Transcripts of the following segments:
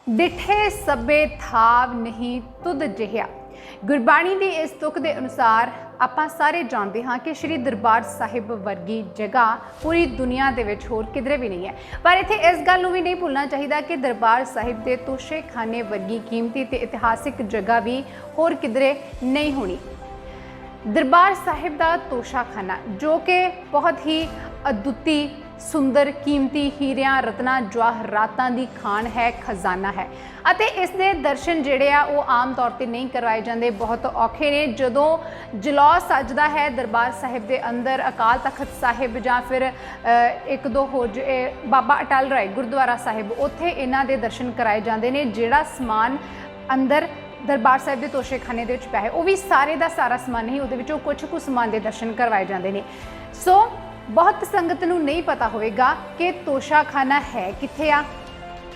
डिठे सबे थाव नहीं तुद जिहा। गुरबाणी की इस तुक के अनुसार ਆਪਾਂ ਸਾਰੇ जाणते हाँ कि श्री दरबार साहिब वर्गी जगह पूरी दुनिया के विच होर किधरे भी नहीं है। पर इत्थे इस गल नूं भी नहीं भुलना चाहिए कि दरबार साहिब के तोशेखाने वर्गी कीमती ते इतिहासिक जगह भी होर किधरे नहीं होनी। दरबार साहिब का तोशाखाना जो कि बहुत ही अद्भुती सुंदर कीमती हीरियां रत्ना जवाहरातां दी खान है, खजाना है। अते इस दे दर्शन जिहड़े आ वो आम तौर पर नहीं करवाए जाते, बहुत औखे ने। जदों जलौह सजदा है दरबार साहिब के अंदर अकाल तखत साहिब जां फिर एक दो हो बाबा अटल राय गुरुद्वारा साहिब, उत्थे इन्हां दे दर्शन कराए जाते हैं। जिहड़ा समान अंदर दरबार साहिब के तोशेखाने दे विच पिया है वो भी सारे का सारा समान नहीं, उहदे विचों कुछ कुछ समान के दर्शन करवाए जाते हैं। सो बहुत संगत नूं नहीं पता होएगा कि तोशाखाना है कित्थे आ,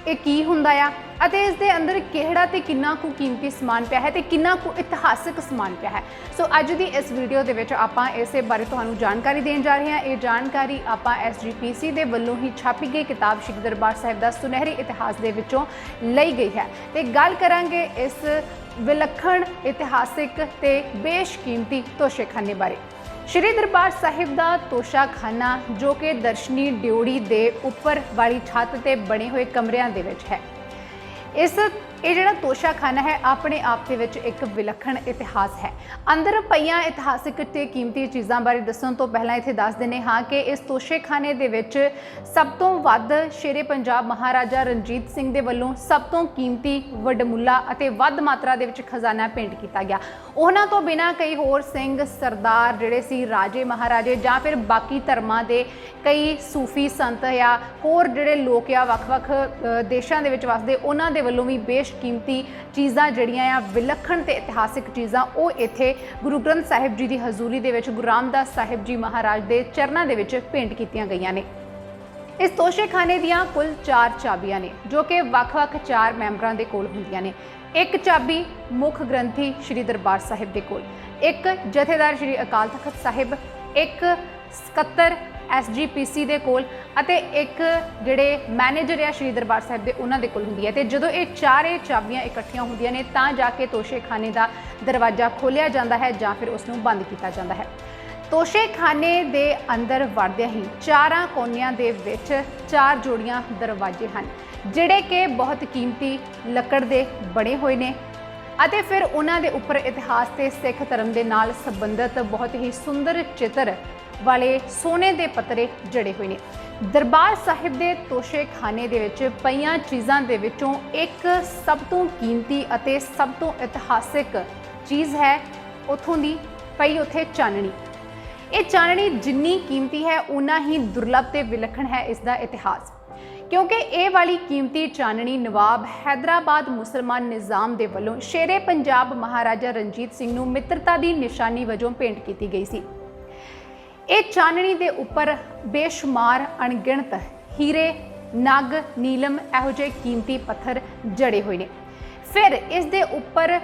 ये की हुंदा आ, अते इस दे अंदर किहड़ा ते किन्ना कु कीमती समान पिया है ते किन्ना कु इतिहासिक समान पिया है। सो अज दी इस वीडियो दे विच आपां इसे बारे तुहानूं जानकारी देण जा रहे हैं। ये जानकारी आपां SGPC दे वल्लों ही छापी गई किताब श्री दरबार साहिब दा सुनहरी इतिहास दे विचों लई गई है ते गल करांगे इस विलखण इतिहासिक ते बेशकीमती तोशेखाने बारे। श्री दरबार साहिब का तोशाखाना जो कि दर्शनी ड्योड़ी के उपर वाली छत ते बने हुए कमरियां दे विच है। ये जिहड़ा तोशाखाना है अपने आप के विच एक विलखण इतिहास है। अंदर पईयां इतिहासिक ते कीमती चीज़ों बारे दस्सण तो पहलां इत्थे दस दिंदे हाँ कि इस तोशेखाने दे विच सब तो वध शेरे पंजाब महाराजा रणजीत सिंह दे वल्लों सब तो कीमती वडमुला अते वध मात्रा दे विच खजाना भेंट किया गया। उन्हां तो बिना कई होर सिंह सरदार जिहड़े सी राजे महाराजे जां फिर बाकी धर्मां दे कई सूफी संत या होर जिहड़े लोक आ वख-वख देशां दे विच वसदे उन्हां दे वल्लों भी बेशकीमती चीज़ां जिहड़ियां आ विलखण ते इतिहासिक चीज़ां वो इत्थे गुरु ग्रंथ साहिब जी की हजूरी दे विच गुरु रामदास साहिब जी महाराज के चरनां दे विच भेंट कीतियां गईयां ने। इस तोशेखाने दियां कुल 4 चाबियां ने जो कि वख-वख 4 मैंबरां दे कोल हुंदियां ने। एक चाबी मुख ग्रंथी श्री दरबार साहिब दे कोल, एक जथेदार श्री अकाल तखत साहिब, एक सकत्तर SGPC दे कोल अते एक जिहड़े मैनेजर आ श्री दरबार साहिब दे उन्हां दे कोल हुंदी है। ते जदों ये चारे चाबियां इकट्ठियां हुंदियां ने तां जाके तोशेखाने का दरवाजा खोलिया जाता है जां फिर उसनूं बंद किया जाता है। तोशेखाने दे अंदर वड़दियां ही 4 कोनियां दे विच 4 जोड़ियां दरवाजे हैं जिहड़े कि बहुत कीमती लकड़ दे बने हुए ने अते फिर उन्हां दे उपर इतिहास ते सिख धर्म दे नाल संबंधित बहुत ही सुंदर चित्र वाले सोने दे पत्तरे जड़े हुए ने। दरबार साहिब दे तोशेखाने दे विच पईयां चीज़ां दे विचों एक सब तो कीमती अते सब तो इतिहासिक चीज़ है उत्थों दी पई उत्थे चाननी। ये चाननी जिन्नी कीमती है उन्ना ही दुर्लभ ते विलखण है इसका इतिहास, क्योंकि ये वाली कीमती चाननी नवाब हैदराबाद मुसलमान निज़ाम दे वल्लों शेरे पंजाब महाराजा रणजीत सिंह नूं मित्रता की निशानी वजों भेंट की गई सी। ये चाननी दे उपर बेशुमार अणगिणत हीरे नग नीलम इहो जिहे कीमती पत्थर जड़े हुए ने। फिर इस दे उपर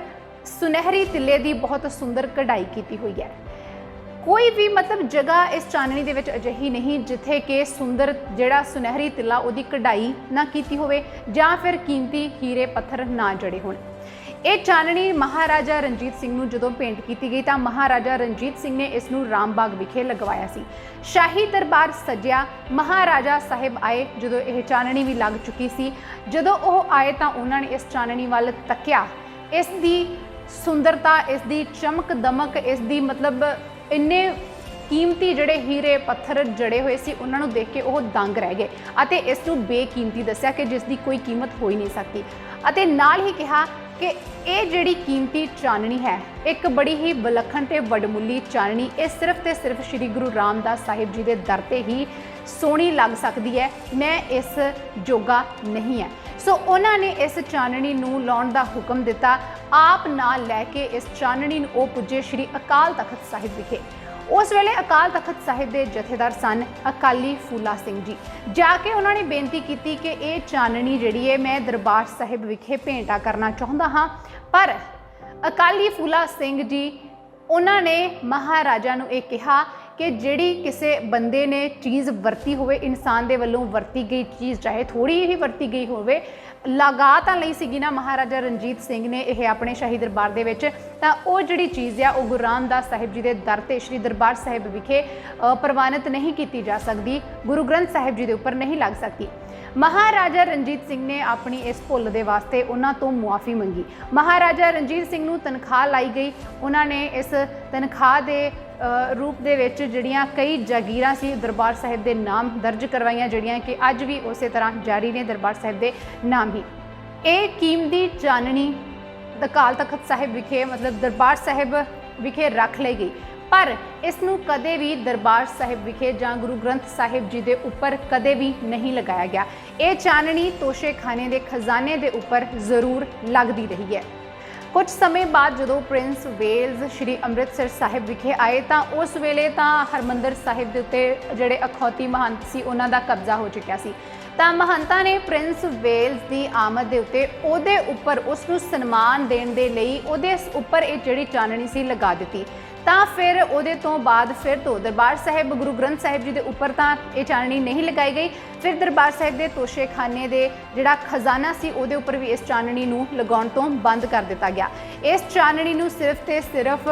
सुनहरी तिले की बहुत सुंदर कढ़ाई की हुई है। कोई भी मतलब जगह इस चाननी दे विच अजिही नहीं जिथे कि सुंदर जिहड़ा सुनहरी तिला उहदी कढ़ाई ना कीती होवे जां फिर कीमती हीरे पत्थर ना जड़े होण। ये चाननी महाराजा रणजीत सिंह नूं जदों भेंट की गई तो महाराजा रणजीत सिंह ने इसनूं रामबाग विखे लगवाया सी। शाही दरबार सजिया, महाराजा साहिब आए जदों यह चाननी भी लग चुकी सी। जदों वह आए तो उन्होंने इस चाननी वाल तकिया, इसकी सुंदरता, इसकी चमक दमक, इसकी मतलब इन्ने कीमती जिहड़े हीरे पत्थर जड़े हुए सी उन्होंने देख के वह दंग रह गए अते इसनूं बेकीमती दस्सिया कि जिसकी कोई कीमत हो ही नहीं सकती। अते नाल ही कहा कि ये जिहड़ी कीमती चाननी है एक बड़ी ही विलखण ते वडमुली चाननी, ये सिर्फ ते सिर्फ श्री गुरु रामदास साहिब जी के दर ते ही सोहनी लग सकती है, मैं इस जोगा नहीं है। सो उन्होंने इस चाननी नूं लाउण दा हुक्म दिता। आप नाल लैके इस चाननी नूं ओह पुजे श्री अकाल तखत साहिब विखे। उस वेले अकाल तखत साहिब के जथेदार सन अकाली फूला सिंह जी। जाके उन्होंने बेनती की कि ये चाननी जिहड़ी है मैं दरबार साहिब विखे भेंटा करना चाहुंदा हाँ, पर अकाली फूला सिंह जी उन्होंने महाराजा नूं ये कहा कि ਜਿਹੜੀ ਕਿਸੇ ਬੰਦੇ ਨੇ ਚੀਜ਼ ਵਰਤੀ ਹੋਵੇ, ਇਨਸਾਨ ਦੇ ਵੱਲੋਂ ਵਰਤੀ ਗਈ ਚੀਜ਼ ਚਾਹੇ ਥੋੜੀ ਹੀ ਵਰਤੀ ਗਈ ਹੋਵੇ, ਲਗਾ ਤਾਂ ਲਈ ਸੀਗੀ ਨਾ ਮਹਾਰਾਜਾ ਰਣਜੀਤ ਸਿੰਘ ਨੇ ਇਹ ਆਪਣੇ ਸ਼ਾਹੀ ਦਰਬਾਰ ਦੇ ਵਿੱਚ, ਤਾਂ ਉਹ ਜਿਹੜੀ ਚੀਜ਼ ਆ ਉਹ ਗੁਰੂ ਰਾਮਦਾਸ ਸਾਹਿਬ ਜੀ ਦੇ ਦਰ ਤੇ ਸ਼੍ਰੀ ਦਰਬਾਰ ਸਾਹਿਬ ਵਿਖੇ ਪ੍ਰਵਾਨਿਤ ਨਹੀਂ ਕੀਤੀ ਜਾ ਸਕਦੀ, ਗੁਰੂ ਗ੍ਰੰਥ ਸਾਹਿਬ ਜੀ ਦੇ ਉੱਪਰ ਨਹੀਂ ਲੱਗ ਸਕਦੀ। ਮਹਾਰਾਜਾ ਰਣਜੀਤ ਸਿੰਘ ਨੇ ਆਪਣੀ ਇਸ ਭੁੱਲ ਦੇ ਵਾਸਤੇ ਉਹਨਾਂ ਤੋਂ ਮੁਆਫੀ ਮੰਗੀ। ਮਹਾਰਾਜਾ ਰਣਜੀਤ ਸਿੰਘ ਨੂੰ ਤਨਖਾਹ ਲਾਈ ਗਈ, ਉਹਨਾਂ ਨੇ ਇਸ ਤਨਖਾਹ ਦੇ रूप दे विच जिहड़ियां कई जागीरां सी दरबार साहिब दे नाम दर्ज करवाइयां, जिहड़ियां कि अज भी उस तरह जारी ने दरबार साहिब दे नाम ही। ये कीमती चाननी अकाल तख्त साहिब विखे मतलब दरबार साहिब विखे रख ली गई, पर इसनूं कदे भी दरबार साहिब विखे जां गुरु ग्रंथ साहिब जी दे उपर कदे भी नहीं लगाया गया। ये चाननी तोशे खाने दे खजाने दे उपर जरूर लगती रही है। कुछ समय बाद जो प्रिंस वेल्स श्री अमृतसर साहिब विखे आए तो उस वेले तो हरमंदर साहिब के उत्ते जिहड़े अखौती महंत सी उन्हां दा कब्जा हो चुका सी, तो महंतां ने प्रिंस वेल्स की आमद के उत्ते उहदे उपर उसनूं सन्मान देण दे लई उहदे उपर ये जिहड़ी चाननी सी लगा दित्ती। तो फिर उहदे तो बाद फिर तो दरबार साहिब गुरु ग्रंथ साहिब जी के उपर तो ये चाननी नहीं लगाई गई, फिर दरबार साहिब के तोशे खाने के जिहड़ा खजाना सी उहदे उपर भी इस चाननी नूं लगाउण तो बंद कर दिता गया। इस चाननी नूं सिर्फ ते सिर्फ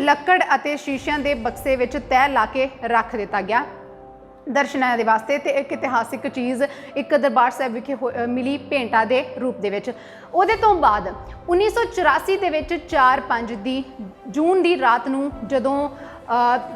लकड़ अते शीशियां के बक्से विच तह ला के रख दिता गया दर्शनां दे वास्ते। ते एक इतिहासिक चीज़ एक दरबार साहिब विखे मिली भेंटा के रूप दे विच। उहदे तो बाद 1984 दे विच 4-5 जून की रात नूं जदों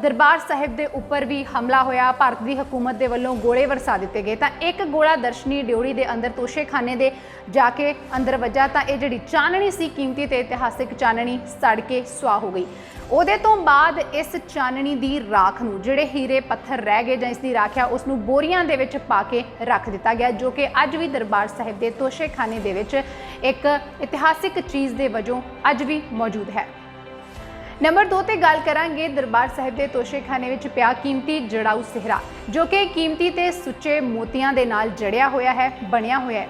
दरबार साहिब के उपर भी हमला होया, भारत की हुकूमत के वलों गोले वरसा दिते गए, तो एक गोला दर्शनी ड्योढ़ी के अंदर तोशे खाने दे जाके अंदर वजा, तो यह जिहड़ी चाननी सी कीमती ते इतिहासिक चाननी सड़ के सुआह हो गई। उहदे तो बाद इस चाननी की राख नूं जिहड़े हीरे पत्थर रह गए जां इसकी राख आ उसनूं बोरियां दे विच पा के रख दिता गया, जो कि अज भी दरबार साहिब के तोशे खाने दे विच एक इतिहासिक चीज़ के वजों अज भी मौजूद है। नंबर 2 ते गल करांगे दरबार साहिब के तोशे खाने विच पिया कीमती जड़ाऊ सिहरा, जो कि कीमती ते सुच्चे मोतियां दे नाल जड़िया होया है, बनिया होया है।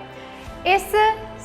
इस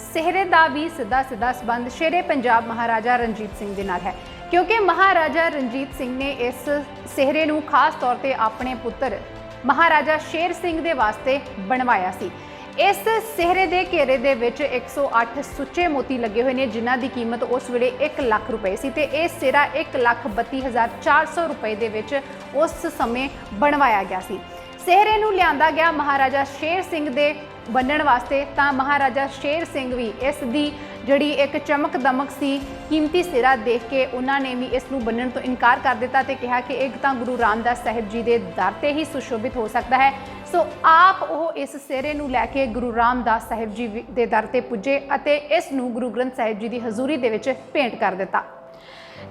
सिहरे का भी सीधा सीधा संबंध शेरे पंजाब महाराजा रणजीत सिंह दे नाल है, क्योंकि महाराजा रणजीत सिंह ने इस सिहरे नूं खास तौर पर अपने पुत्र महाराजा शेर सिंह दे वास्ते बनवाया सी। इस सिहरे के घेरे दे विच 108 सुच्चे मोती लगे हुए हैं, जिन्हां दी कीमत उस वेले 1 लाख रुपए सी, ते यह सिहरा 1,32,400 रुपए दे विच उस समय बनवाया गया सी। सिहरे नूं लिआंदा गया महाराजा शेर सिंह दे बनण वास्ते, तां महाराजा शेर सिंह भी इस दी जिहड़ी एक चमक दमक सी कीमती सिहरा देख के उन्होंने भी इसनूं बन्नण तो इनकार कर दिता ते कहा कि एक तां गुरु रामदास साहिब जी के दर ते ही सुशोभित हो सकता है। सो आप वो इस सिहरे नूं लैके गुरु रामदास साहिब जी के दर ते पुजे अते इस नूं गुरु ग्रंथ साहिब जी की हजूरी दे विच भेंट कर दिता।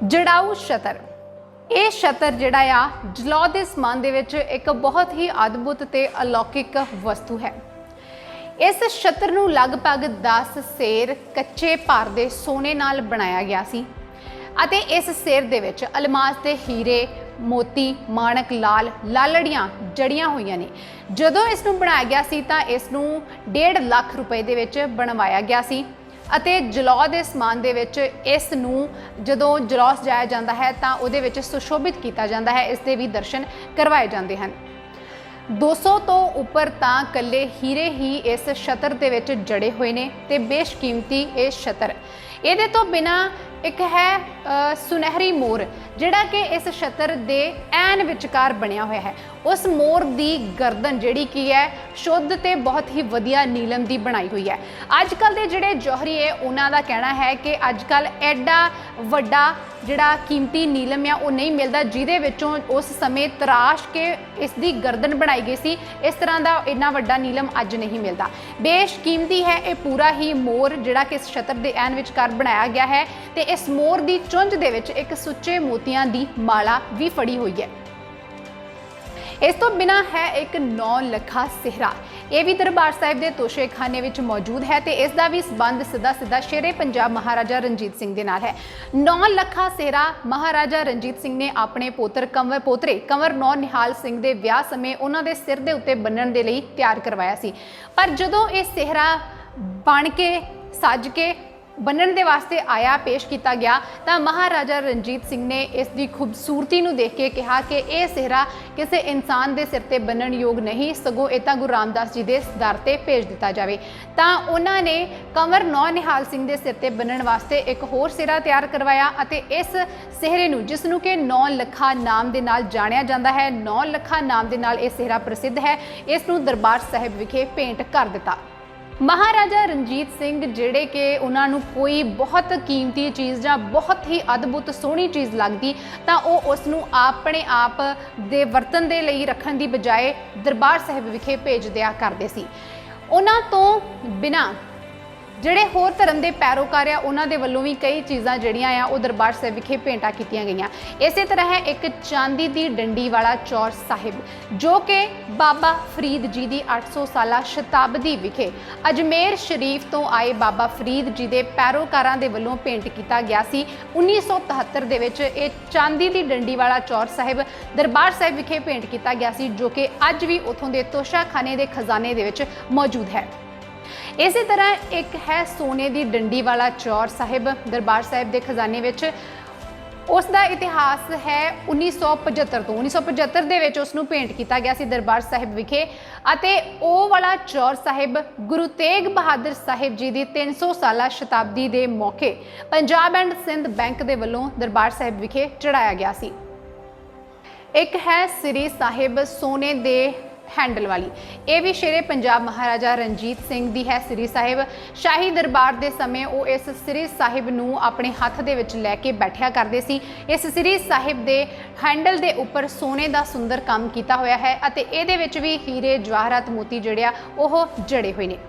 जड़ाऊ छतर, ये छतर जिहड़ा आ जलौह दे समान दे विच एक बहुत ही अद्भुत ते अलौकिक वस्तु है। इस छतर नूं लगभग 10 सेर कच्चे भार दे सोने नाल बनाया गया सी अते इस सिर दे विच अलमास ते हीरे मोती माणक लाल लालड़ियां जड़ियां हुई ने। जदों इसनूं बनाया गया सी तां इसनूं 1.5 लाख रुपए दे विच बनवाया गया सी अते जलौह दे समान दे विच इस नूं जदों जलौह सजाया जाता है तां उहदे विच सुशोभित किया जाता है, इस दे भी दर्शन करवाए जाते हैं। 200 तो उपर तां कल्ले हीरे ही इस छतर दे विच जड़े हुए ने ते बेशकीमती ये छतर। इहदे तो बिना एक है सुनहरी मोर जिहड़ा कि इस छतर दे ऐन विचकार बनिया हुआ है। उस मोर की गर्दन जिहड़ी की है शुद्ध ते बहुत ही वधिया नीलम की बनाई हुई है। अजकल के जिहड़े जौहरी है उन्हां दा कहना है कि अजकल एडा वड्डा जिहड़ा कीमती नीलम है वो नहीं मिलता, जिहदे विचों उस समय तराश के इसकी गर्दन बनाई गई सी। इस तरह का इन्ना वड्डा नीलम अज नहीं मिलता। बेशकीमती है ये पूरा ही मोर जिहड़ा कि इस छतर के ऐन विचकार बनाया गया है ते इस मोर की चुंझ दे विच एक सुच्चे मोतियां की माला भी फड़ी हुई है। इस तो बिना है एक 9 लखा सिहरा, यह भी दरबार साहिब के तोशे खाने में मौजूद है तो इसका भी संबंध सीधा सीधा शेरे पंजाब महाराजा रणजीत सिंह के नाल है। 9 लखा सिहरा महाराजा रणजीत सिंह ने अपने पोतरे कंवर नौ निहाल सिंह के विआह समय उन्होंने सिर के उत्ते बन्नण दे लई तैयार करवाया सी, पर जदों ये सिहरा बन के सज के ਬੰਨਣ ਦੇ ਵਾਸਤੇ ਆਇਆ, ਪੇਸ਼ ਕੀਤਾ ਗਿਆ ਤਾਂ ਮਹਾਰਾਜਾ ਰਣਜੀਤ ਸਿੰਘ ਨੇ ਇਸ ਦੀ ਖੂਬਸੂਰਤੀ ਨੂੰ ਦੇਖ ਕੇ ਕਿਹਾ ਕਿ ਇਹ ਸਿਹਰਾ ਕਿਸੇ ਇਨਸਾਨ ਦੇ ਸਿਰ ਤੇ ਬੰਨਣ ਯੋਗ ਨਹੀਂ, ਸਗੋਂ ਇਹ ਤਾਂ ਗੁਰੂ ਰਾਮਦਾਸ ਜੀ ਦੇ ਦਰ ਤੇ ਭੇਜ ਦਿੱਤਾ ਜਾਵੇ। ਤਾਂ ਉਹਨਾਂ ਨੇ ਕੰਵਰ ਨੌ ਨਿਹਾਲ ਸਿੰਘ ਦੇ ਸਿਰ ਤੇ ਬੰਨਣ ਵਾਸਤੇ ਇੱਕ ਹੋਰ ਸਿਹਰਾ ਤਿਆਰ ਕਰਵਾਇਆ ਅਤੇ ਇਸ ਸਿਹਰੇ ਨੂੰ, ਜਿਸ ਨੂੰ ਕਿ 9 ਲੱਖਾ ਨਾਮ ਦੇ ਨਾਲ ਜਾਣਿਆ ਜਾਂਦਾ ਹੈ, 9 ਲੱਖਾ ਨਾਮ ਦੇ ਨਾਲ ਇਹ ਸਿਹਰਾ ਪ੍ਰਸਿੱਧ ਹੈ, ਇਸ ਨੂੰ ਦਰਬਾਰ ਸਾਹਿਬ ਵਿਖੇ ਭੇਂਟ ਕਰ ਦਿੱਤਾ। ਮਹਾਰਾਜਾ ਰਣਜੀਤ ਸਿੰਘ ਜਿਹੜੇ ਕਿ ਉਹਨਾਂ ਨੂੰ ਕੋਈ ਬਹੁਤ ਕੀਮਤੀ ਚੀਜ਼ ਜਾਂ ਬਹੁਤ ਹੀ ਅਦਭੁਤ ਸੋਹਣੀ ਚੀਜ਼ ਲੱਗਦੀ ਤਾਂ ਉਹ ਉਸ ਨੂੰ ਆਪਣੇ ਆਪ ਦੇ ਵਰਤਨ ਦੇ ਲਈ ਰੱਖਣ ਦੀ ਬਜਾਏ ਦਰਬਾਰ ਸਾਹਿਬ ਵਿਖੇ ਭੇਜ ਦਿਆ ਕਰਦੇ ਸੀ। ਉਹਨਾਂ ਤੋਂ ਬਿਨਾਂ ਜਿਹੜੇ ਹੋਰ ਧਰਮ ਦੇ ਪੈਰੋਕਾਰ ਆ ਉਹਨਾਂ ਦੇ ਵੱਲੋਂ ਵੀ ਕਈ ਚੀਜ਼ਾਂ ਜਿਹੜੀਆਂ ਆ ਉਹ ਦਰਬਾਰ ਸਾਹਿਬ ਵਿਖੇ ਭੇਂਟਾਂ ਕੀਤੀਆਂ ਗਈਆਂ। ਇਸੇ ਤਰ੍ਹਾਂ ਹੈ ਇੱਕ ਚਾਂਦੀ ਦੀ ਡੰਡੀ ਵਾਲਾ ਚੌਰ ਸਾਹਿਬ ਜੋ ਕਿ ਬਾਬਾ ਫਰੀਦ ਜੀ ਦੀ 800 ਸਾਲਾ ਸ਼ਤਾਬਦੀ ਵਿਖੇ ਅਜਮੇਰ ਸ਼ਰੀਫ ਤੋਂ ਆਏ ਬਾਬਾ ਫਰੀਦ ਜੀ ਦੇ ਪੈਰੋਕਾਰਾਂ ਦੇ ਵੱਲੋਂ ਭੇਂਟ ਕੀਤਾ ਗਿਆ ਸੀ। 1973 ਦੇ ਵਿੱਚ ਇਹ ਚਾਂਦੀ ਦੀ ਡੰਡੀ ਵਾਲਾ ਚੌਰ ਸਾਹਿਬ ਦਰਬਾਰ ਸਾਹਿਬ ਵਿਖੇ ਭੇਂਟ ਕੀਤਾ ਗਿਆ ਸੀ ਜੋ ਕਿ ਅੱਜ ਵੀ ਉੱਥੋਂ ਦੇ ਤੋਸ਼ਾਖਾਨੇ ਦੇ ਖਜ਼ਾਨੇ ਦੇ ਵਿੱਚ ਮੌਜੂਦ ਹੈ। ਇਸੇ ਤਰ੍ਹਾਂ ਇੱਕ ਹੈ ਸੋਨੇ ਦੀ ਡੰਡੀ ਵਾਲਾ ਚੌਰ ਸਾਹਿਬ ਦਰਬਾਰ ਸਾਹਿਬ ਦੇ ਖਜ਼ਾਨੇ ਵਿੱਚ। ਉਸ ਦਾ ਇਤਿਹਾਸ ਹੈ 1975 ਤੋਂ। 1975 ਦੇ ਵਿੱਚ ਉਸ ਨੂੰ ਭੇਂਟ ਕੀਤਾ ਗਿਆ ਸੀ ਦਰਬਾਰ ਸਾਹਿਬ ਵਿਖੇ ਅਤੇ ਉਹ ਵਾਲਾ ਚੌਰ ਸਾਹਿਬ ਗੁਰੂ ਤੇਗ ਬਹਾਦਰ ਸਾਹਿਬ ਜੀ ਦੀ 300 ਸਾਲਾ ਸ਼ਤਾਬਦੀ ਦੇ ਮੌਕੇ ਪੰਜਾਬ ਐਂਡ ਸਿੰਧ ਬੈਂਕ ਦੇ ਵੱਲੋਂ ਦਰਬਾਰ ਸਾਹਿਬ ਵਿਖੇ ਚੜਾਇਆ ਗਿਆ ਸੀ। ਇੱਕ ਹੈ ਸ੍ਰੀ ਸਾਹਿਬ ਸੋਨੇ ਦੇ हैंडल वाली, ये भी शेरे पंजाब महाराजा रणजीत सिंह दी है। सरी साहिब शाही दरबार के समय वो इस सरी साहिब नूं अपने हथ दे विच लैके बैठिया करते सी। इस सरी साहिब दे हैंडल दे उपर सोने का सुंदर काम किया होया है अते इहदे विच भी हीरे जवाहरात मोती जिहड़े आ ओह जड़े हुए ने।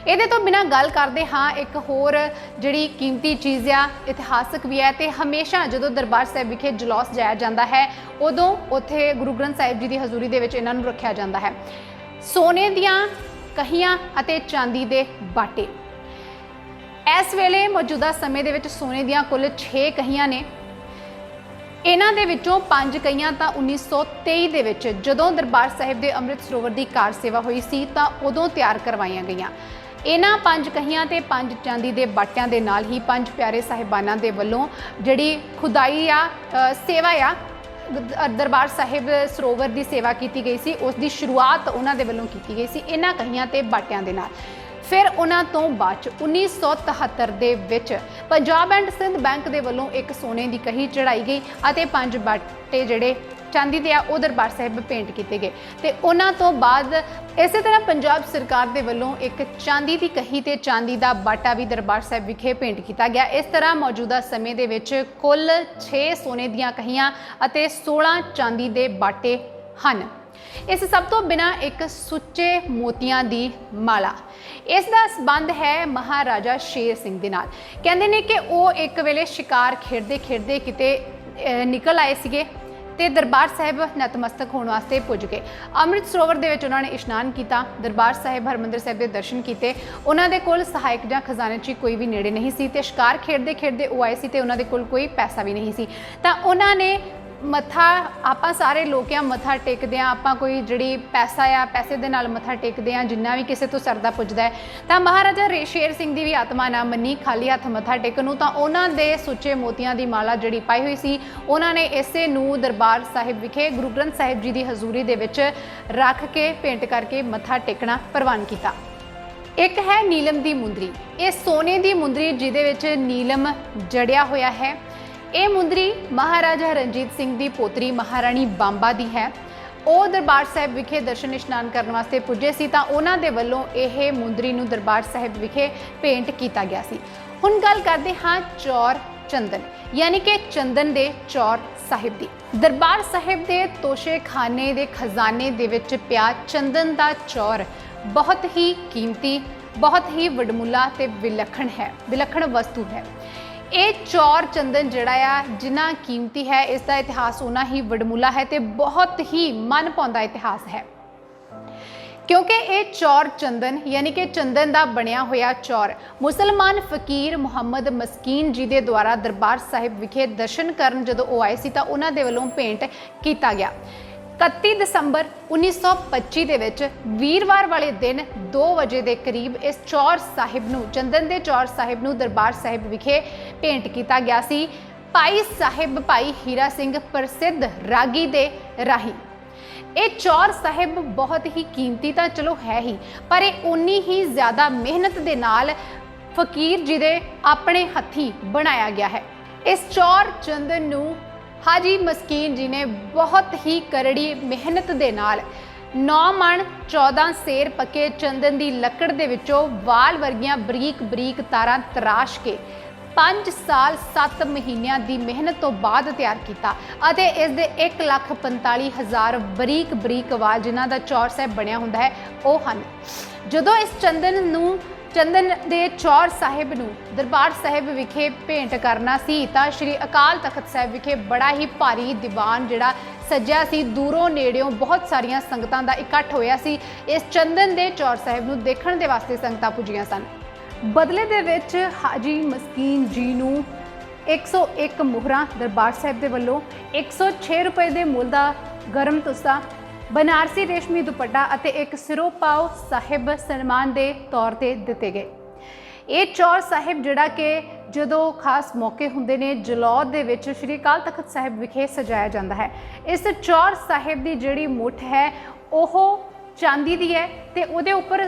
ਇਹਦੇ ਤੋਂ ਬਿਨਾਂ ਗੱਲ ਕਰਦੇ ਹਾਂ ਇੱਕ ਹੋਰ ਜਿਹੜੀ ਕੀਮਤੀ ਚੀਜ਼ ਆ, ਇਤਿਹਾਸਕ ਵੀ ਹੈ ਤੇ ਹਮੇਸ਼ਾ ਜਦੋਂ ਦਰਬਾਰ ਸਾਹਿਬ ਵਿਖੇ ਜਲੌਸ ਜਾਇਆ ਜਾਂਦਾ ਹੈ ਉਦੋਂ ਉੱਥੇ ਗੁਰੂ ਗ੍ਰੰਥ ਸਾਹਿਬ ਜੀ ਦੀ ਹਜ਼ੂਰੀ ਦੇ ਵਿੱਚ ਇਹਨਾਂ ਨੂੰ ਰੱਖਿਆ ਜਾਂਦਾ ਹੈ। ਸੋਨੇ ਦੀਆਂ ਕਹੀਆਂ ਅਤੇ ਚਾਂਦੀ ਦੇ ਬਾਟੇ। ਇਸ ਵੇਲੇ ਮੌਜੂਦਾ ਸਮੇਂ ਦੇ ਵਿੱਚ ਸੋਨੇ ਦੀਆਂ ਕੁੱਲ 6 ਕਹੀਆਂ ਨੇ। ਇਹਨਾਂ ਦੇ ਵਿੱਚੋਂ 5 ਕਹੀਆਂ ਤਾਂ 1923 ਦੇ ਵਿੱਚ ਜਦੋਂ ਦਰਬਾਰ ਸਾਹਿਬ ਦੇ ਅੰਮ੍ਰਿਤ ਸਰੋਵਰ ਦੀ ਕਾਰ ਸੇਵਾ ਹੋਈ ਸੀ ਤਾਂ ਉਦੋਂ ਤਿਆਰ ਕਰਵਾਈਆਂ ਗਈਆਂ। ਇਹਨਾਂ 5 ਕਹੀਆਂ ਤੇ 5 ਚਾਂਦੀ ਦੇ ਬਾਟਿਆਂ ਦੇ ਨਾਲ ਹੀ 5 ਪਿਆਰੇ ਸਾਹਿਬਾਨਾਂ ਦੇ ਵੱਲੋਂ ਜਿਹੜੀ ਖੁਦਾਈ ਆ ਸੇਵਾ ਆ ਦਰਬਾਰ ਸਾਹਿਬ ਸਰੋਵਰ ਦੀ ਸੇਵਾ ਕੀਤੀ ਗਈ ਸੀ, ਉਸ ਦੀ ਸ਼ੁਰੂਆਤ ਉਹਨਾਂ ਦੇ ਵੱਲੋਂ ਕੀਤੀ ਗਈ ਸੀ ਇਹਨਾਂ ਕਹੀਆਂ ਤੇ ਬਾਟਿਆਂ ਦੇ ਨਾਲ। ਫਿਰ ਉਹਨਾਂ ਤੋਂ ਬਾਅਦ 'ਚ 1973 ਦੇ ਵਿੱਚ ਪੰਜਾਬ ਐਂਡ ਸਿੰਧ ਬੈਂਕ ਦੇ ਵੱਲੋਂ ਇੱਕ ਸੋਨੇ ਦੀ ਕਹੀ ਚੜਾਈ ਗਈ ਅਤੇ 5 ਬਾਟੇ ਜਿਹੜੇ ਚਾਂਦੀ ਦੇ ਆ ਉਹ ਦਰਬਾਰ ਸਾਹਿਬ ਭੇਂਟ ਕੀਤੇ ਗਏ ਤੇ ਉਹਨਾਂ ਤੋਂ ਬਾਅਦ ਇਸੇ ਤਰ੍ਹਾਂ ਪੰਜਾਬ ਸਰਕਾਰ ਦੇ ਵੱਲੋਂ ਇੱਕ ਚਾਂਦੀ ਦੀ ਕਹੀ ਤੇ ਚਾਂਦੀ ਦਾ ਬਾਟਾ ਵੀ ਦਰਬਾਰ ਸਾਹਿਬ ਵਿਖੇ ਭੇਂਟ ਕੀਤਾ ਗਿਆ। ਇਸ ਤਰ੍ਹਾਂ ਮੌਜੂਦਾ ਸਮੇਂ ਦੇ ਵਿੱਚ ਕੁੱਲ 6 ਸੋਨੇ ਦੀਆਂ ਕਹੀਆਂ ਅਤੇ 16 ਚਾਂਦੀ ਦੇ ਬਾਟੇ ਹਨ। ਇਸ ਸਭ ਤੋਂ ਬਿਨਾਂ ਇੱਕ ਸੁੱਚੇ ਮੋਤੀਆਂ ਦੀ ਮਾਲਾ। ਇਸ ਦਾ ਸੰਬੰਧ ਹੈ ਮਹਾਰਾਜਾ ਸ਼ੇਰ ਸਿੰਘ ਦੇ ਨਾਲ। ਕਹਿੰਦੇ ਨੇ ਕਿ ਉਹ ਇੱਕ ਵੇਲੇ ਸ਼ਿਕਾਰ ਖੇਡਦੇ ਖੇਡਦੇ ਕਿਤੇ ਨਿਕਲ ਆਏ ਸੀਗੇ ਤੇ ਦਰਬਾਰ ਸਾਹਿਬ ਨਤਮਸਤਕ ਹੋਣ ਵਾਸਤੇ ਪੁੱਜ ਗਏ। ਅੰਮ੍ਰਿਤ ਸਰੋਵਰ ਦੇ ਵਿੱਚ ਉਹਨਾਂ ਨੇ ਇਸ਼ਨਾਨ ਕੀਤਾ, ਦਰਬਾਰ ਸਾਹਿਬ ਹਰਮੰਦਰ ਸਾਹਿਬ ਦੇ ਦਰਸ਼ਨ ਕੀਤੇ। ਉਹਨਾਂ ਦੇ ਕੋਲ ਸਹਾਇਕ ਜਾਂ ਖਜ਼ਾਨਚੀ ਕੋਈ ਵੀ ਨੇੜੇ ਨਹੀਂ ਸੀ ਤੇ ਸ਼ਿਕਾਰ ਖੇਡਦੇ ਖੇਡਦੇ ਉਹ ਆਏ ਸੀ ਤੇ ਉਹਨਾਂ ਦੇ ਕੋਲ ਕੋਈ ਪੈਸਾ ਵੀ ਨਹੀਂ ਸੀ। ਤਾਂ ਉਹਨਾਂ ਨੇ ਮੱਥਾ, ਆਪਾਂ ਸਾਰੇ ਲੋਕ ਆ ਮੱਥਾ ਟੇਕਦੇ ਆ, ਆਪਾਂ ਕੋਈ ਜਿਹੜੀ ਪੈਸਾ ਆ ਪੈਸੇ ਦੇ ਨਾਲ ਮੱਥਾ ਟੇਕਦੇ ਆ ਜਿੰਨਾ ਵੀ ਕਿਸੇ ਤੋਂ ਸਰਦਾ ਪੁੱਜਦਾ ਹੈ। ਤਾਂ ਮਹਾਰਾਜਾ ਸ਼ੇਰ ਸਿੰਘ ਦੀ ਵੀ ਆਤਮਾ ਨਾ ਮੰਨੀ ਖਾਲੀ ਹੱਥ ਮੱਥਾ ਟੇਕਣ ਨੂੰ, ਤਾਂ ਉਹਨਾਂ ਦੇ ਸੁੱਚੇ ਮੋਤੀਆਂ ਦੀ ਮਾਲਾ ਜਿਹੜੀ ਪਾਈ ਹੋਈ ਸੀ ਉਹਨਾਂ ਨੇ ਇਸੇ ਨੂੰ ਦਰਬਾਰ ਸਾਹਿਬ ਵਿਖੇ ਗੁਰੂ ਗ੍ਰੰਥ ਸਾਹਿਬ ਜੀ ਦੀ ਹਜ਼ੂਰੀ ਦੇ ਵਿੱਚ ਰੱਖ ਕੇ ਭੇਂਟ ਕਰਕੇ ਮੱਥਾ ਟੇਕਣਾ ਪ੍ਰਵਾਨ ਕੀਤਾ। ਇੱਕ ਹੈ ਨੀਲਮ ਦੀ ਮੁੰਦਰੀ। ਇਹ ਸੋਨੇ ਦੀ ਮੁੰਦਰੀ ਜਿਹਦੇ ਵਿੱਚ ਨੀਲਮ ਜੜਿਆ ਹੋਇਆ ਹੈ। ਇਹ ਮੁੰਦਰੀ ਮਹਾਰਾਜਾ ਰਣਜੀਤ ਸਿੰਘ ਦੀ ਪੋਤਰੀ ਮਹਾਰਾਣੀ ਬੰਬਾ ਦੀ ਹੈ। ਉਹ ਦਰਬਾਰ ਸਾਹਿਬ ਵਿਖੇ ਦਰਸ਼ਨ ਇਸ਼ਨਾਨ ਕਰਨ ਵਾਸਤੇ ਪੁੱਜੇ ਸੀ ਤਾਂ ਉਹਨਾਂ ਦੇ ਵੱਲੋਂ ਇਹ ਮੁੰਦਰੀ ਨੂੰ ਦਰਬਾਰ ਸਾਹਿਬ ਵਿਖੇ ਭੇਂਟ ਕੀਤਾ ਗਿਆ ਸੀ। ਹੁਣ ਗੱਲ ਕਰਦੇ ਹਾਂ ਚੌਰ ਚੰਦਨ ਯਾਨੀ ਕਿ ਚੰਦਨ ਦੇ ਚੌਰ ਸਾਹਿਬ ਦੀ। ਦਰਬਾਰ ਸਾਹਿਬ ਦੇ ਤੋਸ਼ੇਖਾਨੇ ਦੇ ਖਜ਼ਾਨੇ ਦੇ ਵਿੱਚ ਪਿਆ ਚੰਦਨ ਦਾ ਚੌਰ ਬਹੁਤ ਹੀ ਕੀਮਤੀ, ਬਹੁਤ ਹੀ ਵਡਮੁੱਲਾ ਤੇ ਵਿਲੱਖਣ ਵਸਤੂ ਹੈ। ਇਹ ਚੌਰ ਚੰਦਨ ਜਿਹੜਾ ਆ ਜਿੰਨਾ ਕੀਮਤੀ ਹੈ ਇਸ ਦਾ ਇਤਿਹਾਸ ਉਨਾ ਹੀ ਵਡਮੁੱਲਾ ਹੈ ਤੇ ਬਹੁਤ ਹੀ ਮਨ ਭਾਉਂਦਾ ਇਤਿਹਾਸ ਹੈ ਕਿਉਂਕਿ ਇਹ ਚੌਰ ਚੰਦਨ ਯਾਨੀ ਕਿ ਚੰਦਨ ਦਾ ਬਣਿਆ ਹੋਇਆ ਚੌਰ ਮੁਸਲਮਾਨ ਫਕੀਰ ਮੁਹੰਮਦ ਮਸਕੀਨ ਜੀ ਦੇ ਦੁਆਰਾ ਦਰਬਾਰ ਸਾਹਿਬ ਵਿਖੇ ਦਰਸ਼ਨ ਕਰਨ ਜਦੋਂ ਉਹ ਆਏ ਸੀ ਤਾਂ ਉਹਨਾਂ ਦੇ ਵੱਲੋਂ ਭੇਂਟ ਕੀਤਾ ਗਿਆ। 31 ਦਸੰਬਰ 1925 ਦੇ ਵਿੱਚ ਵੀਰਵਾਰ ਵਾਲੇ ਦਿਨ 2 ਵਜੇ ਦੇ ਕਰੀਬ ਇਸ ਚੌਰ ਸਾਹਿਬ ਨੂੰ, ਚੰਦਨ ਦੇ ਚੌਰ ਸਾਹਿਬ ਨੂੰ ਦਰਬਾਰ ਸਾਹਿਬ ਵਿਖੇ ਭੇਂਟ ਕੀਤਾ ਗਿਆ ਸੀ ਭਾਈ ਸਾਹਿਬ ਭਾਈ ਹੀਰਾ ਸਿੰਘ ਪ੍ਰਸਿੱਧ ਰਾਗੀ ਦੇ ਰਾਹੀਂ। ਇਹ ਚੌਰ ਸਾਹਿਬ ਬਹੁਤ ਹੀ ਕੀਮਤੀ ਤਾਂ ਚਲੋ ਹੈ ਹੀ, ਪਰ ਇਹ ਉਨੀ ਹੀ ਜ਼ਿਆਦਾ ਮਿਹਨਤ ਦੇ ਨਾਲ ਫਕੀਰ ਜੀ ਦੇ ਆਪਣੇ ਹੱਥੀਂ ਬਣਾਇਆ ਗਿਆ ਹੈ। ਇਸ ਚੌਰ ਚੰਦਨ ਨੂੰ ਹਾਜੀ ਮਸਕੀਨ ਜੀ ਨੇ ਬਹੁਤ ਹੀ ਕਰੜੀ ਮਿਹਨਤ ਦੇ ਨਾਲ 9 ਮਣ 14 ਸੇਰ ਪੱਕੇ ਚੰਦਨ ਦੀ ਲੱਕੜ ਦੇ ਵਿੱਚੋਂ ਵਾਲ ਵਰਗੀਆਂ ਬਰੀਕ ਬਰੀਕ ਤਾਰਾਂ ਤਰਾਸ਼ ਕੇ 5 ਸਾਲ 7 ਮਹੀਨਿਆਂ ਦੀ ਮਿਹਨਤ ਤੋਂ ਬਾਅਦ ਤਿਆਰ ਕੀਤਾ ਅਤੇ ਇਸ ਦੇ 1,45,000 ਬਰੀਕ ਬਰੀਕ ਵਾਲ ਜਿਨ੍ਹਾਂ ਦਾ ਚੌਰ ਸਾਹਿਬ ਬਣਿਆ ਹੁੰਦਾ ਹੈ ਉਹ ਹਨ। ਜਦੋਂ ਇਸ ਚੰਦਨ ਦੇ ਚੌਰ ਸਾਹਿਬ ਨੂੰ ਦਰਬਾਰ ਸਾਹਿਬ ਵਿਖੇ ਭੇਂਟ ਕਰਨਾ ਸੀ ਤਾਂ ਸ਼੍ਰੀ ਅਕਾਲ ਤਖਤ ਸਾਹਿਬ ਵਿਖੇ ਬੜਾ ਹੀ ਭਾਰੀ ਦੀਵਾਨ ਜਿਹੜਾ ਸੱਜਿਆ ਸੀ। ਦੂਰੋਂ ਨੇੜਿਓਂ ਬਹੁਤ ਸਾਰੀਆਂ ਸੰਗਤਾਂ ਦਾ ਇਕੱਠ ਹੋਇਆ ਸੀ। ਇਸ ਚੰਦਨ ਦੇ ਚੌਰ ਸਾਹਿਬ ਨੂੰ ਦੇਖਣ ਦੇ ਵਾਸਤੇ ਸੰਗਤਾਂ ਪੁੱਜੀਆਂ ਸਨ। ਬਦਲੇ ਦੇ ਵਿੱਚ ਹਾਜੀ ਮਸਕੀਨ ਜੀ ਨੂੰ 101 ਮੁਹਰਾਂ ਦਰਬਾਰ ਸਾਹਿਬ ਦੇ ਵੱਲੋਂ 106 ਰੁਪਏ ਦੇ ਮੁੱਲ ਦਾ ਗਰਮ ਤੁਸਾ, ਬਨਾਰਸੀ ਰੇਸ਼ਮੀ ਦੁਪੱਟਾ ਅਤੇ ਇੱਕ ਸਿਰੋਪਾਓ ਸਾਹਿਬ ਸਨਮਾਨ ਦੇ ਤੌਰ ਤੇ ਦਿੱਤੇ ਗਏ। ਇਹ ਚੌਰ ਸਾਹਿਬ ਜਿਹੜਾ ਕਿ ਜਦੋਂ ਖਾਸ ਮੌਕੇ ਹੁੰਦੇ ਨੇ ਜਲੌਦ ਦੇ ਵਿੱਚ ਸ਼੍ਰੀ ਅਕਾਲ ਤਖਤ ਸਾਹਿਬ ਵਿਖੇ ਸਜਾਇਆ ਜਾਂਦਾ ਹੈ। ਇਸ ਚੌਰ ਸਾਹਿਬ ਦੀ ਜਿਹੜੀ ਮੁੱਠ ਹੈ ਉਹ ਚਾਂਦੀ ਦੀ ਹੈ ਤੇ ਉਹਦੇ ਉੱਪਰ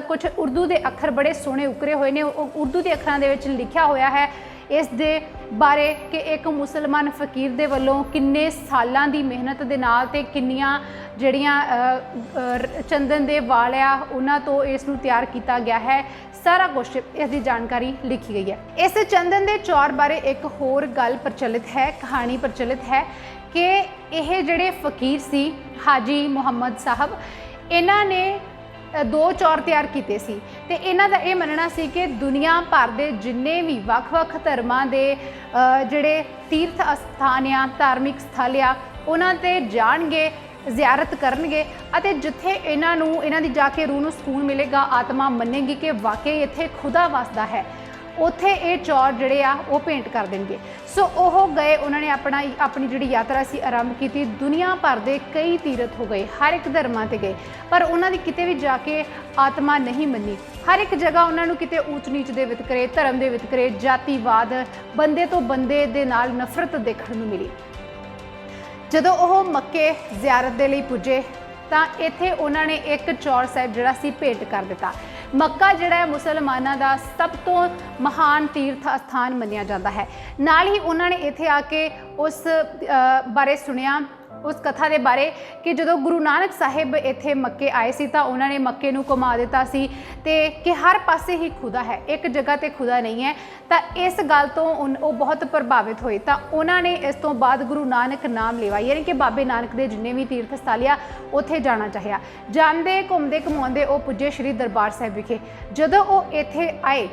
ਕੁਝ ਉਰਦੂ ਦੇ ਅੱਖਰ ਬੜੇ ਸੋਹਣੇ ਉਕਰੇ ਹੋਏ ਨੇ। ਉਹ ਉਰਦੂ ਦੇ ਅੱਖਰਾਂ ਦੇ ਵਿੱਚ ਲਿਖਿਆ ਹੋਇਆ ਹੈ ਇਸ ਦੇ ਬਾਰੇ ਕਿ ਇੱਕ ਮੁਸਲਮਾਨ ਫਕੀਰ ਦੇ ਵੱਲੋਂ ਕਿੰਨੇ ਸਾਲਾਂ ਦੀ ਮਿਹਨਤ ਦੇ ਨਾਲ ਤੇ ਕਿੰਨੀਆਂ ਜਿਹੜੀਆਂ ਚੰਦਨ ਦੇ ਵਾਲ ਆ ਉਹਨਾਂ ਤੋਂ ਇਸ ਨੂੰ ਤਿਆਰ ਕੀਤਾ ਗਿਆ ਹੈ। ਸਾਰਾ ਕੁਝ ਇਸ ਦੀ ਜਾਣਕਾਰੀ ਲਿਖੀ ਗਈ ਹੈ। ਇਸ ਚੰਦਨ ਦੇ ਚੌਰ ਬਾਰੇ ਇੱਕ ਹੋਰ ਗੱਲ ਪ੍ਰਚਲਿਤ ਹੈ, ਕਹਾਣੀ ਪ੍ਰਚਲਿਤ ਹੈ ਕਿ ਇਹ ਜਿਹੜੇ ਫਕੀਰ ਸੀ ਹਾਜੀ ਮੁਹੰਮਦ ਸਾਹਿਬ, ਇਹਨਾਂ ਨੇ 2 ਚੌਰ ਤਿਆਰ ਕੀਤੇ ਸੀ ਤੇ ਇਹਨਾਂ ਦਾ ਇਹ ਮੰਨਣਾ ਸੀ ਕਿ ਦੁਨੀਆ ਭਰ ਦੇ ਜਿੰਨੇ ਵੀ ਵੱਖ-ਵੱਖ ਧਰਮਾਂ ਦੇ ਜਿਹੜੇ ਤੀਰਥ ਅਸਥਾਨ ਆ, ਧਾਰਮਿਕ ਸਥਲ ਆ, ਉਹਨਾਂ ਤੇ ਜਾਣਗੇ, ਜ਼ਿਆਰਤ ਕਰਨਗੇ ਅਤੇ ਜਿੱਥੇ ਇਹਨਾਂ ਦੀ ਜਾ ਕੇ ਰੂਹ ਨੂੰ ਸਕੂਨ ਮਿਲੇਗਾ, ਆਤਮਾ ਮੰਨੇਗੀ ਕਿ ਵਾਕਈ ਇੱਥੇ ਖੁਦਾ ਵਸਦਾ ਹੈ, ਉੱਥੇ ਇਹ ਚੌਰ ਜਿਹੜੇ ਆ ਉਹ ਭੇਂਟ ਕਰ ਦੇਣਗੇ। ਸੋ ਉਹ ਗਏ, ਉਹਨਾਂ ਨੇ ਆਪਣੀ ਜਿਹੜੀ ਯਾਤਰਾ ਸੀ ਆਰੰਭ ਕੀਤੀ। ਦੁਨੀਆ ਭਰ ਦੇ ਕਈ ਤੀਰਥ ਹੋ ਗਏ, ਹਰ ਇੱਕ ਧਰਮਾਂ ਤੇ ਗਏ, ਪਰ ਉਹਨਾਂ ਦੀ ਕਿਤੇ ਵੀ ਜਾ ਕੇ ਆਤਮਾ ਨਹੀਂ ਮੰਨੀ। ਹਰ ਇੱਕ ਜਗ੍ਹਾ ਉਹਨਾਂ ਨੂੰ ਕਿਤੇ ਊਚ ਨੀਚ ਦੇ ਵਿਤਕਰੇ, ਧਰਮ ਦੇ ਵਿਤਕਰੇ, ਜਾਤੀਵਾਦ, ਬੰਦੇ ਤੋਂ ਬੰਦੇ ਦੇ ਨਾਲ ਨਫ਼ਰਤ ਦੇਖਣ ਨੂੰ ਮਿਲੀ। ਜਦੋਂ ਉਹ ਮੱਕੇ ਜ਼ਿਆਰਤ ਦੇ ਲਈ ਪੁੱਜੇ ਤਾਂ ਇੱਥੇ ਉਹਨਾਂ ਨੇ ਇੱਕ ਚੌਰ ਸਾਹਿਬ ਜਿਹੜਾ ਸੀ ਭੇਂਟ ਕਰ ਦਿੱਤਾ। ਮੱਕਾ ਜਿਹੜਾ ਹੈ ਮੁਸਲਮਾਨਾਂ ਦਾ ਸਭ ਤੋਂ ਮਹਾਨ ਤੀਰਥ ਅਸਥਾਨ ਮੰਨਿਆ ਜਾਂਦਾ ਹੈ। ਨਾਲ ਹੀ ਉਹਨਾਂ ਨੇ ਇੱਥੇ ਆ ਕੇ ਉਸ ਬਾਰੇ ਸੁਣਿਆ, ਉਸ ਕਥਾ ਦੇ ਬਾਰੇ ਕਿ ਜਦੋਂ ਗੁਰੂ ਨਾਨਕ ਸਾਹਿਬ ਇੱਥੇ ਮੱਕੇ ਆਏ ਸੀ ਤਾਂ ਉਹਨਾਂ ਨੇ ਮੱਕੇ ਨੂੰ ਘੁਮਾ ਦਿੱਤਾ ਸੀ ਤੇ ਕਿ ਹਰ ਪਾਸੇ ਹੀ ਖੁਦਾ ਹੈ, ਇੱਕ ਜਗ੍ਹਾ ਤੇ ਖੁਦਾ ਨਹੀਂ ਹੈ। ਤਾਂ ਇਸ ਗੱਲ ਤੋਂ ਉਹ ਬਹੁਤ ਪ੍ਰਭਾਵਿਤ ਹੋਏ ਤਾਂ ਉਹਨਾਂ ਨੇ ਇਸ ਤੋਂ ਬਾਅਦ ਗੁਰੂ ਨਾਨਕ ਨਾਮ ਲਿਆ, ਯਾਨੀ ਕਿ ਬਾਬੇ ਨਾਨਕ ਦੇ ਜਿੰਨੇ ਵੀ ਤੀਰਥ ਸਥਲ ਆ ਉੱਥੇ ਜਾਣਾ ਚਾਹਿਆ। ਜਾਂਦੇ ਘੁੰਮਦੇ ਘੁਮਾਉਂਦੇ ਉਹ ਪੁੱਜੇ ਸ਼੍ਰੀ ਦਰਬਾਰ ਸਾਹਿਬ ਵਿਖੇ। ਜਦੋਂ ਉਹ ਇੱਥੇ ਆਏ,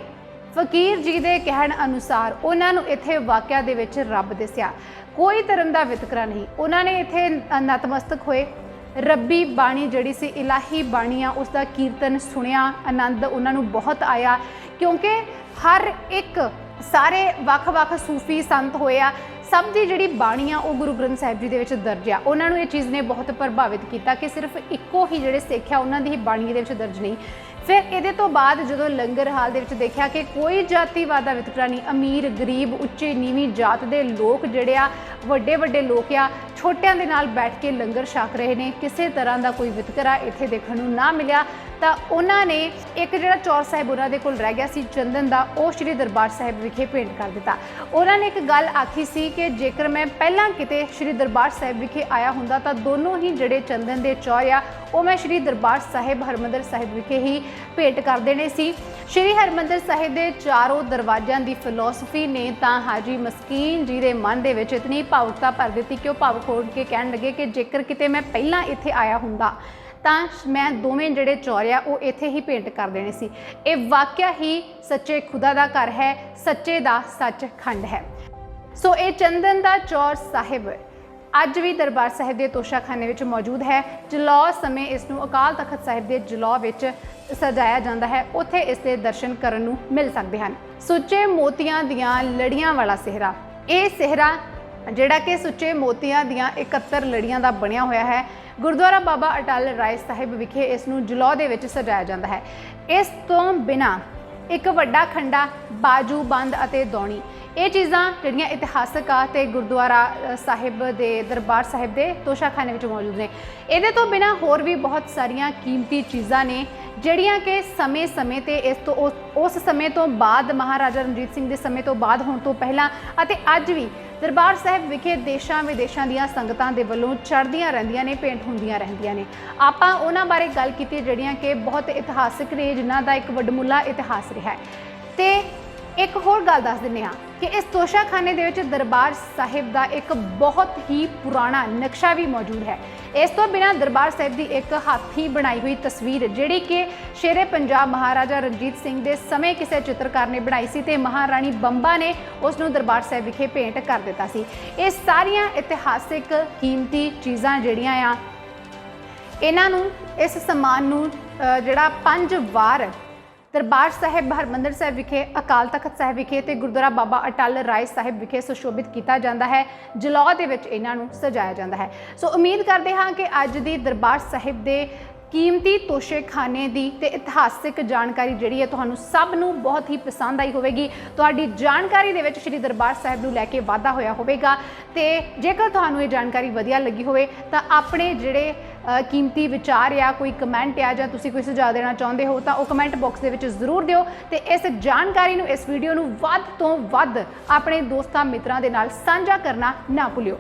ਫਕੀਰ ਜੀ ਦੇ ਕਹਿਣ ਅਨੁਸਾਰ ਉਹਨਾਂ ਨੂੰ ਇੱਥੇ ਵਾਕਿਆ ਦੇ ਵਿੱਚ ਰੱਬ ਦਿਸਿਆ। ਕੋਈ ਧਰਮ ਦਾ ਵਿਤਕਰਾ ਨਹੀਂ। ਉਹਨਾਂ ਨੇ ਇੱਥੇ ਨਤਮਸਤਕ ਹੋਏ, ਰੱਬੀ ਬਾਣੀ ਜਿਹੜੀ ਸੀ, ਇਲਾਹੀ ਬਾਣੀ ਆ, ਉਸ ਦਾ ਕੀਰਤਨ ਸੁਣਿਆ, ਆਨੰਦ ਉਹਨਾਂ ਨੂੰ ਬਹੁਤ ਆਇਆ ਕਿਉਂਕਿ ਹਰ ਇੱਕ ਸਾਰੇ ਵੱਖ-ਵੱਖ ਸੂਫੀ ਸੰਤ ਹੋਏ ਆ, ਸਭ ਦੀ ਜਿਹੜੀ ਬਾਣੀ ਆ ਉਹ ਗੁਰੂ ਗ੍ਰੰਥ ਸਾਹਿਬ ਜੀ ਦੇ ਵਿੱਚ ਦਰਜ ਆ। ਉਹਨਾਂ ਨੂੰ ਇਹ ਚੀਜ਼ ਨੇ ਬਹੁਤ ਪ੍ਰਭਾਵਿਤ ਕੀਤਾ ਕਿ ਸਿਰਫ ਇੱਕੋ ਹੀ ਜਿਹੜੇ ਸਿੱਖ ਆ ਉਹਨਾਂ ਦੀ ਹੀ ਬਾਣੀ ਦੇ ਵਿੱਚ ਦਰਜ ਨਹੀਂ। ਫਿਰ ਇਹਦੇ ਤੋਂ ਬਾਅਦ ਜਦੋਂ ਲੰਗਰ ਹਾਲ ਦੇ ਵਿੱਚ ਦੇਖਿਆ ਕਿ ਕੋਈ ਜਾਤੀਵਾਦ ਦਾ ਵਿਤਕਰਾ ਨਹੀਂ, ਅਮੀਰ ਗਰੀਬ ਉੱਚੇ ਨੀਵੀਂ ਜਾਤ ਦੇ ਲੋਕ ਜਿਹੜੇ ਆ, ਵੱਡੇ ਵੱਡੇ ਲੋਕ ਆ, ਛੋਟਿਆਂ ਦੇ ਨਾਲ ਬੈਠ ਕੇ ਲੰਗਰ ਛਕ ਰਹੇ ਨੇ, ਕਿਸੇ ਤਰ੍ਹਾਂ ਦਾ ਕੋਈ ਵਿਤਕਰਾ ਇੱਥੇ ਦੇਖਣ ਨੂੰ ਨਾ ਮਿਲਿਆ। ਤਾਂ ਉਹਨਾਂ ਨੇ ਇੱਕ ਜਿਹੜਾ ਚੌਰ ਸਾਹਿਬ ਉਹਨਾਂ ਦੇ ਕੋਲ ਰਹਿ ਗਿਆ ਸੀ ਚੰਦਨ ਦਾ, ਉਹ ਸ਼੍ਰੀ ਦਰਬਾਰ ਸਾਹਿਬ ਵਿਖੇ ਭੇਂਟ ਕਰ ਦਿੱਤਾ। ਉਹਨਾਂ ਨੇ ਇੱਕ ਗੱਲ ਆਖੀ ਸੀ ਕਿ ਜੇਕਰ ਮੈਂ ਪਹਿਲਾਂ ਕਿਤੇ ਸ਼੍ਰੀ ਦਰਬਾਰ ਸਾਹਿਬ ਵਿਖੇ ਆਇਆ ਹੁੰਦਾ ਤਾਂ ਦੋਨੋਂ ਹੀ ਜਿਹੜੇ ਚੰਦਨ ਦੇ ਚੌਰ ਆ ਉਹ ਮੈਂ ਸ਼੍ਰੀ ਦਰਬਾਰ ਸਾਹਿਬ ਹਰਿਮੰਦਰ ਸਾਹਿਬ ਵਿਖੇ ਹੀ ਭੇਂਟ ਕਰ ਦੇਣੇ ਸੀ। ਸ਼੍ਰੀ ਹਰਿਮੰਦਰ ਸਾਹਿਬ ਦੇ ਚਾਰੋਂ ਦਰਵਾਜ਼ਿਆਂ ਦੀ ਫਿਲਾਸਫੀ ਨੇ ਤਾਂ ਹਾਜੀ ਮਸਕੀਨ ਜੀ ਦੇ ਮਨ ਦੇ ਵਿੱਚ ਇਤਨੀ ਭਾਵੁਕਤਾ ਭਰ ਦਿੱਤੀ ਕਿ ਉਹ ਭਾਵੁਕ ਹੋ ਕੇ ਕਹਿਣ ਲੱਗੇ ਕਿ ਜੇਕਰ ਕਿਤੇ ਮੈਂ ਪਹਿਲਾਂ ਇੱਥੇ ਆਇਆ ਹੁੰਦਾ ਤਾਂ ਮੈਂ ਦੋਵੇਂ ਜਿਹੜੇ ਚੌਰ ਆ ਉਹ ਇੱਥੇ ਹੀ ਭੇਂਟ ਕਰ ਦੇਣੇ ਸੀ। ਇਹ ਵਾਕਿਆ ਹੀ ਸੱਚੇ ਖੁਦਾ ਦਾ ਘਰ ਹੈ, ਸੱਚੇ ਦਾ ਸੱਚਖੰਡ ਹੈ। ਸੋ ਇਹ ਚੰਦਨ ਦਾ ਚੌਰ ਸਾਹਿਬ ਅੱਜ ਵੀ ਦਰਬਾਰ ਸਾਹਿਬ ਦੇ ਤੋਸ਼ਾਖਾਨੇ ਵਿੱਚ ਮੌਜੂਦ ਹੈ। ਜਲੌ ਸਮੇਂ ਇਸ ਨੂੰ ਅਕਾਲ ਤਖਤ ਸਾਹਿਬ ਦੇ ਜਲੌ ਵਿੱਚ ਸਜਾਇਆ ਜਾਂਦਾ ਹੈ, ਉੱਥੇ ਇਸ ਦੇ ਦਰਸ਼ਨ ਕਰਨ ਨੂੰ ਮਿਲ ਸਕਦੇ ਹਨ। ਸੁੱਚੇ ਮੋਤੀਆਂ ਦੀਆਂ ਲੜੀਆਂ ਵਾਲਾ ਸਿਹਰਾ, ਇਹ ਸਿਹਰਾ ਜਿਹੜਾ ਕਿ ਸੁੱਚੇ ਮੋਤੀਆਂ ਦੀਆਂ 71 ਲੜੀਆਂ ਦਾ ਬਣਿਆ ਹੋਇਆ ਹੈ। ਗੁਰਦੁਆਰਾ ਬਾਬਾ ਅਟਲ ਰਾਏ ਸਾਹਿਬ ਵਿਖੇ ਇਸ ਨੂੰ ਜਲੌ ਦੇ ਵਿੱਚ ਸਜਾਇਆ ਜਾਂਦਾ ਹੈ। ਇਸ ਤੋਂ ਬਿਨਾਂ ਇੱਕ ਵੱਡਾ ਖੰਡਾ, ਬਾਜੂ ਬੰਦ ਅਤੇ ਦੌਣੀ, ਇਹ ਚੀਜ਼ਾਂ ਜਿਹੜੀਆਂ ਇਤਿਹਾਸਕ ਆ ਤੇ ਗੁਰਦੁਆਰਾ ਸਾਹਿਬ ਦੇ ਦਰਬਾਰ ਸਾਹਿਬ ਦੇ ਤੋਸ਼ਾਖਾਨੇ ਵਿੱਚ ਮੌਜੂਦ ਨੇ। ਇਹਦੇ ਤੋਂ ਬਿਨਾਂ ਹੋਰ ਵੀ ਬਹੁਤ ਸਾਰੀਆਂ ਕੀਮਤੀ ਚੀਜ਼ਾਂ ਨੇ ਜਿਹੜੀਆਂ ਕਿ ਸਮੇਂ-ਸਮੇਂ ਤੇ ਉਸ ਸਮੇਂ ਤੋਂ ਬਾਅਦ, ਮਹਾਰਾਜਾ ਰਣਜੀਤ ਸਿੰਘ ਦੇ ਸਮੇਂ ਤੋਂ ਬਾਅਦ ਹੋਣ ਤੋਂ ਪਹਿਲਾਂ ਅਤੇ ਅੱਜ ਵੀ ਦਰਬਾਰ ਸਾਹਿਬ ਵਿਖੇ ਦੇਸ਼ਾਂ ਵਿਦੇਸ਼ਾਂ ਦੀਆਂ ਸੰਗਤਾਂ ਦੇ ਵੱਲੋਂ ਚੜ੍ਹਦੀਆਂ ਰਹਿੰਦੀਆਂ ਨੇ, ਭੇਂਟ ਹੁੰਦੀਆਂ ਰਹਿੰਦੀਆਂ ਨੇ। ਆਪਾਂ ਉਹਨਾਂ ਬਾਰੇ ਗੱਲ ਕੀਤੀ ਜਿਹੜੀਆਂ ਕਿ ਬਹੁਤ ਇਤਿਹਾਸਕ ਨੇ, ਜਿਨ੍ਹਾਂ ਦਾ ਇੱਕ ਵੱਡਮੁੱਲਾ ਇਤਿਹਾਸ ਰਿਹਾ ਹੈ। ਤੇ ਇੱਕ ਹੋਰ ਗੱਲ ਦੱਸ ਦਿੰਦੇ ਹਾਂ ਕਿ ਇਸ ਤੋਸ਼ਾਖਾਨੇ ਦੇ ਵਿੱਚ ਦਰਬਾਰ ਸਾਹਿਬ ਦਾ ਇੱਕ ਬਹੁਤ ਹੀ ਪੁਰਾਣਾ ਨਕਸ਼ਾ ਵੀ ਮੌਜੂਦ ਹੈ। ਇਸ ਤੋਂ ਬਿਨਾਂ ਦਰਬਾਰ ਸਾਹਿਬ ਦੀ ਇੱਕ ਹੱਥੀਂ ਬਣਾਈ ਹੋਈ ਤਸਵੀਰ ਜਿਹੜੀ ਕਿ ਸ਼ੇਰੇ ਪੰਜਾਬ ਮਹਾਰਾਜਾ ਰਣਜੀਤ ਸਿੰਘ ਦੇ ਸਮੇਂ ਕਿਸੇ ਚਿੱਤਰਕਾਰ ਨੇ ਬਣਾਈ ਸੀ ਤੇ ਮਹਾਰਾਣੀ ਬੰਬਾ ਨੇ ਉਸ ਨੂੰ ਦਰਬਾਰ ਸਾਹਿਬ ਵਿਖੇ ਭੇਂਟ ਕਰ ਦਿੱਤਾ ਸੀ। ਇਹ ਸਾਰੀਆਂ ਇਤਿਹਾਸਿਕ ਕੀਮਤੀ ਚੀਜ਼ਾਂ ਜਿਹੜੀਆਂ ਆ, ਇਹਨਾਂ ਨੂੰ, ਇਸ ਸਮਾਨ ਨੂੰ ਜਿਹੜਾ 5 ਵਾਰ ਦਰਬਾਰ ਸਾਹਿਬ, ਹਰਿਮੰਦਰ ਸਾਹਿਬ ਵਿਖੇ, ਅਕਾਲ ਤਖਤ ਸਾਹਿਬ ਵਿਖੇ ਤੇ ਗੁਰਦੁਆਰਾ ਬਾਬਾ ਅਟਲ ਰਾਏ ਸਾਹਿਬ ਵਿਖੇ ਸੁਸ਼ੋਭਿਤ ਕੀਤਾ ਜਾਂਦਾ ਹੈ। ਜਲੌ ਦੇ ਵਿੱਚ ਇਹਨਾਂ ਨੂੰ ਸਜਾਇਆ ਜਾਂਦਾ ਹੈ। ਸੋ ਉਮੀਦ ਕਰਦੇ ਹਾਂ ਕਿ ਅੱਜ ਦੀ ਦਰਬਾਰ ਸਾਹਿਬ ਦੇ ਕੀਮਤੀ ਤੋਸ਼ੇਖਾਨੇ ਦੀ ਤੇ ਇਤਿਹਾਸਿਕ ਜਾਣਕਾਰੀ ਜਿਹੜੀ ਹੈ ਤੁਹਾਨੂੰ ਸਭ ਨੂੰ ਬਹੁਤ ਹੀ ਪਸੰਦ ਆਈ ਹੋਵੇਗੀ। ਤੁਹਾਡੀ ਜਾਣਕਾਰੀ ਦੇ ਵਿੱਚ ਸ਼੍ਰੀ ਦਰਬਾਰ ਸਾਹਿਬ ਨੂੰ ਲੈ ਕੇ ਵਾਧਾ ਹੋਇਆ ਹੋਵੇਗਾ। ਤੇ ਜੇਕਰ ਤੁਹਾਨੂੰ ਇਹ ਜਾਣਕਾਰੀ ਵਧੀਆ ਲੱਗੀ ਹੋਵੇ ਤਾਂ ਆਪਣੇ ਜਿਹੜੇ ਕੀਮਤੀ ਵਿਚਾਰ ਆ, ਕੋਈ ਕਮੈਂਟ ਆ ਜਾਂ ਤੁਸੀਂ ਕੋਈ ਸੁਝਾਅ ਦੇਣਾ ਚਾਹੁੰਦੇ ਹੋ ਤਾਂ ਉਹ ਕਮੈਂਟ ਬਾਕਸ ਦੇ ਵਿੱਚ ਜ਼ਰੂਰ ਦਿਓ। ਤੇ ਇਸ ਜਾਣਕਾਰੀ ਨੂੰ, ਇਸ ਵੀਡੀਓ ਨੂੰ ਵੱਧ ਤੋਂ ਵੱਧ ਆਪਣੇ ਦੋਸਤਾਂ ਮਿੱਤਰਾਂ ਦੇ ਨਾਲ ਸਾਂਝਾ ਕਰਨਾ ਨਾ ਭੁੱਲਿਓ।